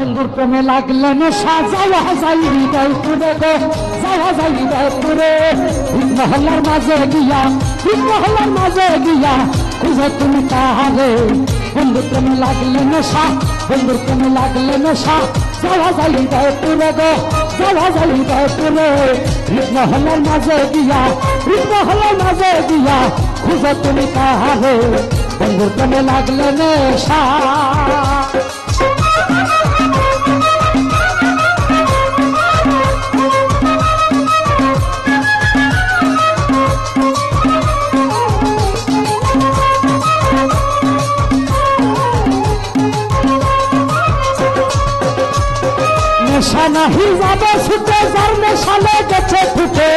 বন্ধুর প্রেমে লাগলে নেশা যাওয়া যাই হৃদয় পুরে গো, যাওয়া যাই হৃদয় পুরে। মহল্লার মাঝে গিয়া, মহল্লার মাঝে গিয়া খুঁজে তুমি তাহারে। বন্ধুর প্রেমে লাগলে নেশা, বন্ধুর প্রেমে লাগলে নেশা যাওয়া যাই হৃদয় পুরে গো, যাওয়া যাই হৃদয় পুরে। মহল্লার মাঝে গিয়া, মহল্লার মাঝে গিয়া খুঁজে তুমি তাহারে। বন্ধুর প্রেমে লাগলে নেশা। নেশা নাহি যাবে ছুটে, যার নেশা লেগেছে ফুটে।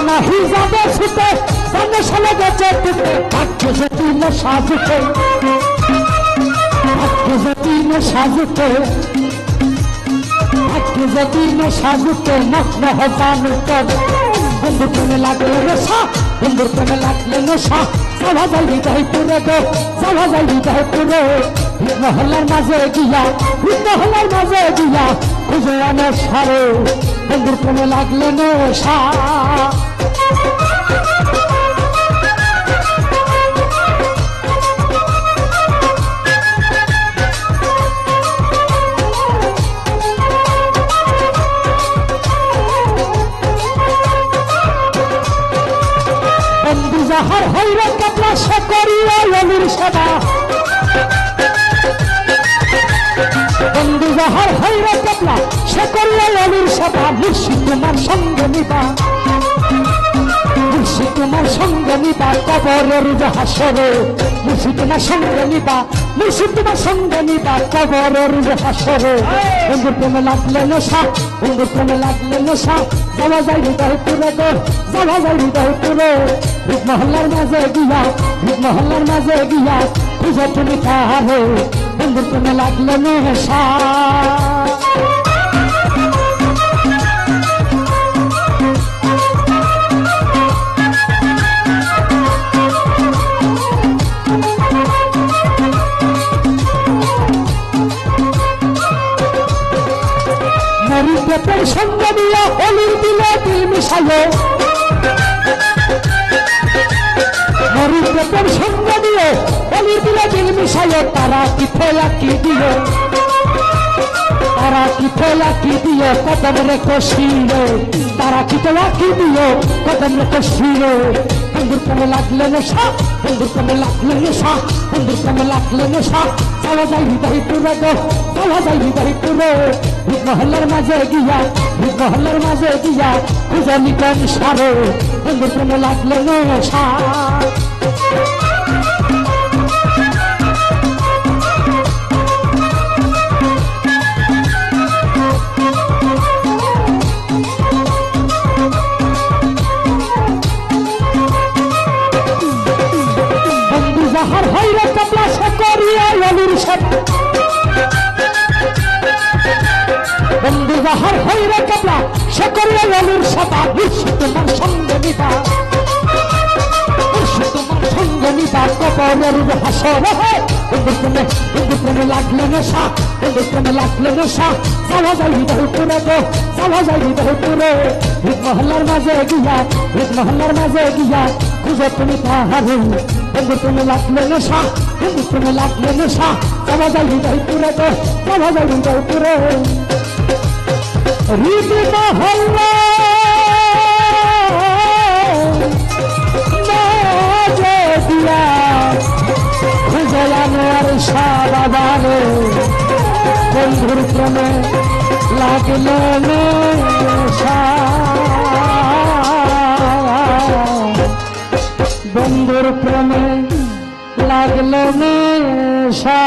নাহি যাবে ছুটে, যার নেশা লেগেছে ফুটে। ভাগ্যে যদি নেশা জুটে, ভাগ্যে যদি নেশা জুটে, ভাগ্যে যদি নেশা জুটে নগ্ন হবান করে। বন্ধুর প্রেমে লাগলে নেশা, বন্ধুর প্রেমে লাগলে নেশা যাওয়া যাই হৃদয় পুরে গো, যাওয়া যাই হৃদয় পুরে। মহল্লার মাঝে গিয়া, মহল্লার মাঝে গিয়া খুঁজে আনে সারে। বন্ধুর প্রেমে লাগলে নেশা। বন্ধু যাহার হইরে কাপলা সে করিয়া অলির সেবা। বন্ধু যাহার হইরে কাপলা সে করিয়া অলির সেবা। মুর্শিদ তোমার সঙ্গে নিবা, মুর্শিদ তোমার সঙ্গে নিবা কবরের হাসরে। মুর্শিদ তোমার সঙ্গে নিবা, মুর্শিদ তোমার সঙ্গে নিবা কবরের হাসরে। বন্ধুর প্রেমে লাগলে নেশা, বন্ধুর প্রেমে লাগলে নেশা যাওয়া যায় হৃদয় পুরে গো, যাওয়া যায় হৃদয় পুরে। মহল্লার মাঝে গিয়া, মহল্লার মাঝে গিয়া খুঁজে তুমি তাহারে। বন্ধুর প্রেমে লাগলে নেশা। মরির পেটের সঙ্গে দিয়া অলির দিলে দিল মিশাইও। মরির পেটের সঙ্গে দিয়ে অলির দিলে দিল মিশাইও। তারা কি ফেলা কি দিও, তারা কি ফেলা কি দিও কদম রেখো শিরে। তারা কি ফেলা কি দিও কদম রেখো শিরে। বন্ধুর প্রেমে লাগলে নেশা, বন্ধুর প্রেমে লাগলে নেশা, বন্ধুর প্রেমে লাগলে নেশা যাওয়া যায় হৃদয় পুরে গো, যাওয়া যায় হৃদয় পুরে। মহল্লার মাঝে গিয়া, মহল্লার মাঝে গিয়া খুঁজে নিতেন সারে। বন্ধুর প্রেমে লাগলে নেশা। বন্ধু যাহার হইরে কাপলা সে করিয়া অলির সেবা। বন্ধু যাহার হইরে কাপলা সে করিয়া অলির সেবা। মুর্শিদ তোমার সঙ্গে নিবা, মুর্শিদ তোমার সঙ্গে নিবা কবরের হাসরে। বন্ধুর প্রেমে, বন্ধুর প্রেমে লাগলে নেশা, বন্ধুর প্রেমে লাগলে নেশা যাওয়া যায় হৃদয় পুরে গো, যাওয়া যায় হৃদয় পুরে। মহল্লার মাঝে গিয়া, মহল্লার মাঝে গিয়া খুঁজে তুমি তাহারে। বন্ধুর প্রেমে লাগলে নেশা, বন্ধুর প্রেমে লাগলে নেশা যাওয়া যায় হৃদয় পুরে গো, যাওয়া যায় হৃদয় পুরে। হৃদি মহল্লা মাঝে দিয়া খুঁজে আনোয়ার শাহ বাবারে। বন্ধুর প্রেমে লাগলে নেশা, বন্ধুর প্রেমে লাগলে নেশা।